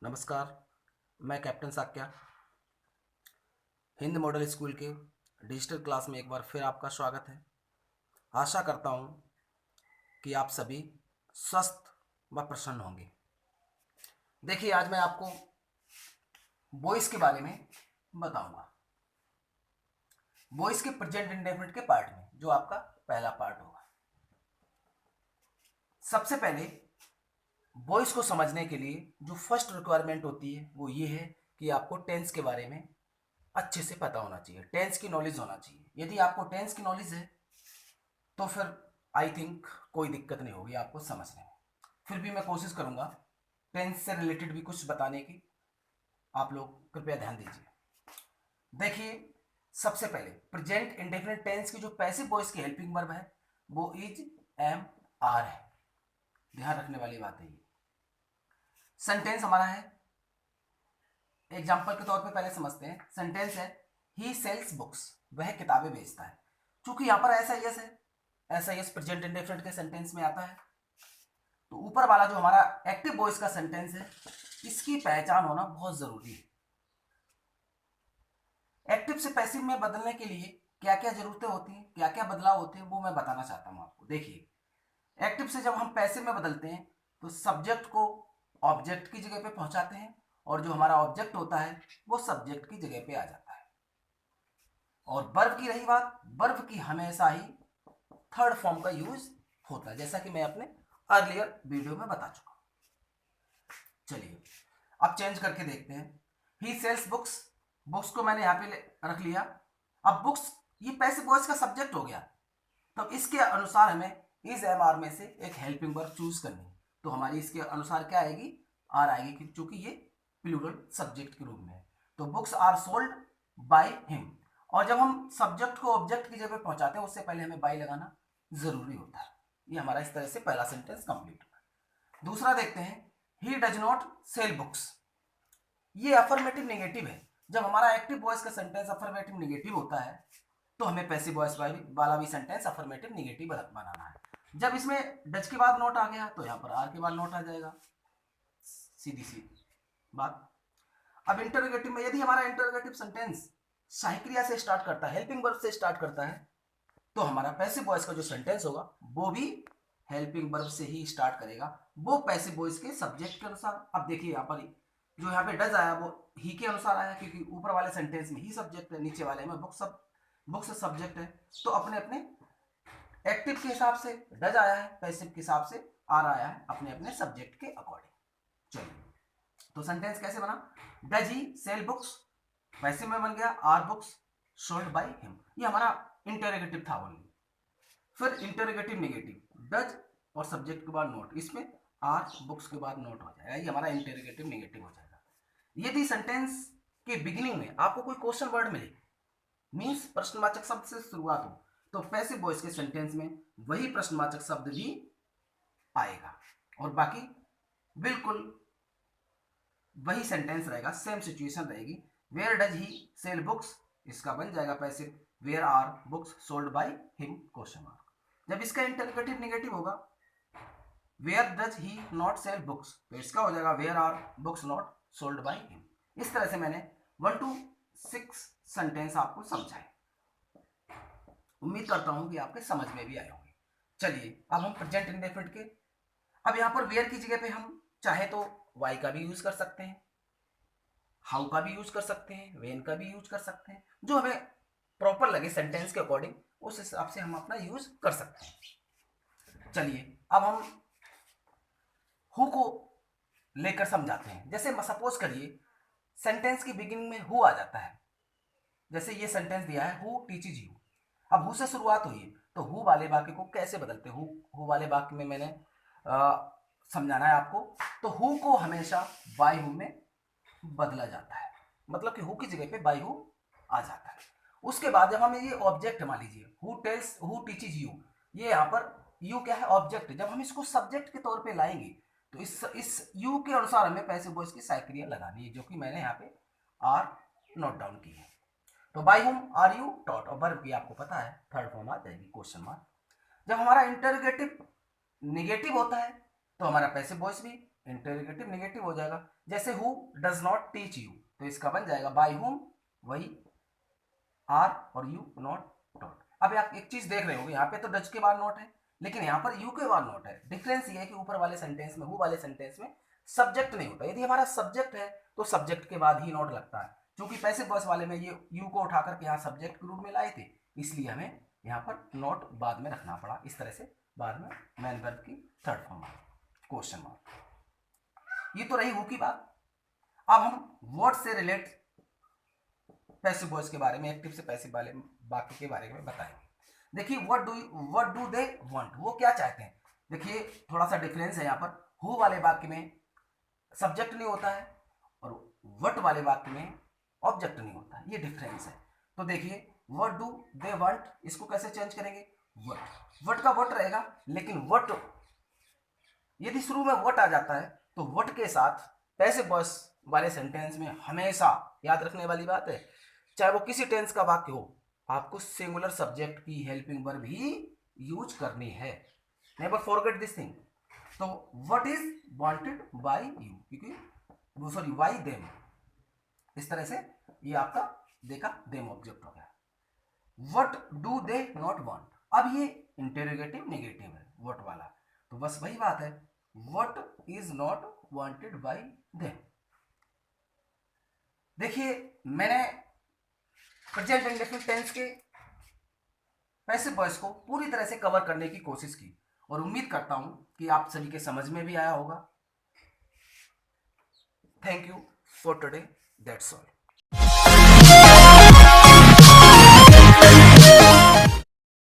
नमस्कार। मैं captain Sakya Hind model school के डिजिटल क्लास में एक बार फिर आपका स्वागत है। आशा करता हूँ कि आप सभी स्वस्थ व प्रसन्न होंगे। देखिए, आज मैं आपको वॉइस के बारे में बताऊंगा। वॉइस के प्रेजेंट इंडेफिनिट के पार्ट में, जो आपका पहला पार्ट होगा। सबसे पहले वॉइस को समझने के लिए जो फर्स्ट रिक्वायरमेंट होती है वो ये है कि आपको टेंस के बारे में अच्छे से पता होना चाहिए, टेंस की नॉलेज होना चाहिए। यदि आपको टेंस की नॉलेज है तो फिर आई थिंक कोई दिक्कत नहीं होगी आपको समझने में। फिर भी मैं कोशिश करूंगा टेंस से रिलेटेड भी कुछ बताने की। आप लोग कृपया ध्यान दीजिए। देखिए, सबसे पहले प्रेजेंट इंडेफिनिट टेंस की जो पैसिव वॉइस की हेल्पिंग वर्ब है वो इज, एम, आर है। ध्यान रखने वाली बात है ये। सेंटेंस हमारा है, एग्जाम्पल के तौर पे पहले समझते हैं। सेंटेंस है ही सेल्स बुक्स, वह किताबें बेचता है। क्योंकि यहाँ पर ऐसा यस है, ऐसा यस प्रेजेंट इंडेफिनिट के सेंटेंस में आता है, तो ऊपर वाला जो हमारा एक्टिव वॉइस का सेंटेंस है इसकी पहचान होना बहुत जरूरी है। एक्टिव से पैसिव में बदलने के लिए क्या क्या जरूरतें होती हैं, क्या क्या बदलाव होते हैं, वो मैं बताना चाहता हूं आपको। देखिए, एक्टिव से जब हम पैसिव में बदलते हैं तो सब्जेक्ट को ऑब्जेक्ट की जगह पे पहुंचाते हैं, और जो हमारा ऑब्जेक्ट होता है वो सब्जेक्ट की जगह पे आ जाता है। और वर्ब की रही बात, वर्ब की हमेशा ही थर्ड फॉर्म का यूज होता है, जैसा कि मैं अपने अर्लियर वीडियो में बता चुका हूं। चलिए अब चेंज करके देखते हैं। ही सेल्स बुक्स, बुक्स को मैंने यहां पे रख लिया। अब बुक्स ये पैसिव वॉइस का सब्जेक्ट हो गया, तो इसके अनुसार हमें इज, एम, आर में से एक हेल्पिंग वर्ब चूज करनी है। तो हमारी इसके अनुसार क्या आएगी, आर आएगी, क्योंकि ये प्लूरल सब्जेक्ट के रूप में है। तो books are sold by him. और जब हम सब्जेक्ट को ऑब्जेक्ट की जगह पहुंचाते हैं उससे पहले हमें बाय लगाना जरूरी होता है। ये हमारा इस तरह से पहला सेंटेंस कंप्लीट हुआ। दूसरा देखते हैं, he does not sell books. ये अफर्मेटिव नेगेटिव है। जब हमारा एक्टिव वॉइस का सेंटेंस अफर्मेटिव नेगेटिव होता है तो हमें पैसिव वॉइस वाला भी सेंटेंस अफर्मेटिव नेगेटिव बनाना है। जब इसमें डज के बाद नोट आ गया तो यहाँ पर आर के बाद नोट आ जाएगा, सीधी सी बात। अब इंटरोगेटिव में यदि हमारा इंटरोगेटिव सेंटेंस सहायक क्रिया से स्टार्ट करता है, हेल्पिंग वर्ब से स्टार्ट करता है, तो हमारा पैसिव वॉइस का जो सेंटेंस होगा वो भी हेल्पिंग वर्ब से ही स्टार्ट करेगा, वो पैसिव वॉइस के सब्जेक्ट के अनुसार। अब देखिए यहाँ पर जो यहाँ पे डज आया वो ही के अनुसार आया, क्योंकि ऊपर वाले सेंटेंस में ही सब्जेक्ट है, नीचे वाले में बुक्स सब्जेक्ट है। तो अपने अपने एक्टिव के हिसाब से डज आया है, पैसिव के हिसाब से आर आया है, अपने अपने सब्जेक्ट के अकॉर्डिंग। चलिए, तो सेंटेंस कैसे बना, does he sell books, passive में बन गया are books sold by him. ये हमारा इंटरोगेटिव था ओनली। फिर इंटरोगेटिव नेगेटिव, डज और सब्जेक्ट के बाद नोट, इसमें आर बुक्स के बाद नोट हो जाएगा, ये हमारा इंटरोगेटिव नेगेटिव हो जाएगा। यदि सेंटेंस के बिगिनिंग में आपको कोई क्वेश्चन वर्ड मिले, मींस प्रश्नवाचक शब्द से शुरुआत हो, तो पैसिव वॉइस के सेंटेंस में वही प्रश्नवाचक शब्द भी आएगा, और बाकी बिल्कुल वही सेंटेंस रहेगा, सेम सिचुएशन रहेगी। Where does he sell books, इसका बन जाएगा passive, where are books sold by him question mark. जब इसका इंटरोगेटिव नेगेटिव होगा, where does he not sell books, तो इसका हो जाएगा where are books not sold by him. इस तरह से मैंने 1 to 6 सेंटेंस आपको समझाए। उम्मीद करता हूं कि आपके समझ में भी आए होंगे। चलिए अब हम प्रेजेंट इंडेफिनिट के, अब यहां पर वेयर की जगह पे हम चाहे तो वाई का भी यूज कर सकते हैं, हाउ का भी यूज कर सकते हैं, वेन का भी यूज कर सकते हैं, जो हमें प्रॉपर लगे सेंटेंस के अकॉर्डिंग उस हिसाब से हम अपना यूज कर सकते हैं। चलिए अब हम हु को लेकर समझाते हैं। जैसे सपोज करिए सेंटेंस की बिगिनिंग में हु आ जाता है, जैसे ये सेंटेंस दिया है हु टीचेज यू। अब हु से शुरुआत हुई है तो हु वाले वाक्य को कैसे बदलते हैं, हु वाले वाक्य में मैंने समझाना है आपको। तो हु को हमेशा बाय हु में बदला जाता है, मतलब कि हु की जगह पे बाय हु आ जाता है। उसके बाद जब हमें ये ऑब्जेक्ट मान लीजिए हु टीचेज यू, ये यहाँ पर यू क्या है, ऑब्जेक्ट। जब हम इसको सब्जेक्ट के तौर पे लाएंगे तो इस यू के अनुसार हमें पैसिव वॉइस की सहायक क्रिया लगानी है, जो कि मैंने यहाँ पे आर नोट डाउन की है। तो by whom are you taught, और वर्ब की आपको पता है थर्ड फॉर्म आ जाएगी क्वेश्चन मार्क। जब हमारा इंटरोगेटिव निगेटिव होता है तो हमारा पैसिव वॉइस भी इंटेरोगेटिव नेगेटिव हो जाएगा। जैसे who does not teach you, तो इसका बन जाएगा बाय हुम, वही आर और यू नॉट टॉट। अब आप एक चीज देख रहे होगे, यहाँ पे तो डज के बाद नॉट है, लेकिन यहाँ पर यू के बाद नॉट है। डिफरेंस ये है कि ऊपर वाले सेंटेंस में, हु वाले सेंटेंस में सब्जेक्ट नहीं होता। यदि हमारा सब्जेक्ट है तो सब्जेक्ट के बाद ही नॉट लगता है। क्योंकि पैसिव वॉइस वाले में ये यू को उठाकर के यहाँ सब्जेक्ट के रूप में लाए थे, इसलिए हमें यहाँ पर नॉट बाद में रखना पड़ा। इस तरह से बाद में मैन वर्ब की थर्ड फॉर्म आ क्वेश्चन मार्क। ये तो रही हु की बात। अब हम वर्ड से रिलेट पैसिव वॉइस के बारे में, एक्टिव से पैसिव वाले वाक्य के बारे में बताएंगे। देखिए व्हाट डू दे वांट, वो क्या चाहते हैं। देखिए थोड़ा सा डिफरेंस है यहाँ पर। हु वाले वाक्य में सब्जेक्ट नहीं होता है और व्हाट वाले वाक्य में ऑब्जेक्ट नहीं होता है, ये डिफरेंस है। तो देखिए व्हाट डू दे वांट, इसको कैसे चेंज करेंगे, व्हाट का व्हाट रहेगा, लेकिन व्हाट यदि शुरू में व्हाट आ जाता है तो व्हाट के साथ पैसिव वॉइस वाले सेंटेंस में हमेशा याद रखने वाली बात है, चाहे वो किसी टेंस का वाक्य हो, आपको सिंगुलर सब्जेक्ट की हेल्पिंग वर्ब ही यूज करनी है। Never forget this thing. तो what is wanted by you, क्योंकि सॉरी बाय देम, इस तरह से ये आपका देखा देम ऑब्जेक्ट हो गया। What do they not want, अब ये इंटेरोगेटिव नेगेटिव है व्हाट वाला, तो बस वही बात है, what is not wanted bye them. देखिए मैंने प्रेजेंट इंडेफिनिट टेंस के पैसिव वॉइस को पूरी तरह से कवर करने की कोशिश की और उम्मीद करता हूं कि आप सभी के समझ में भी आया होगा। Thank you for today, that's all.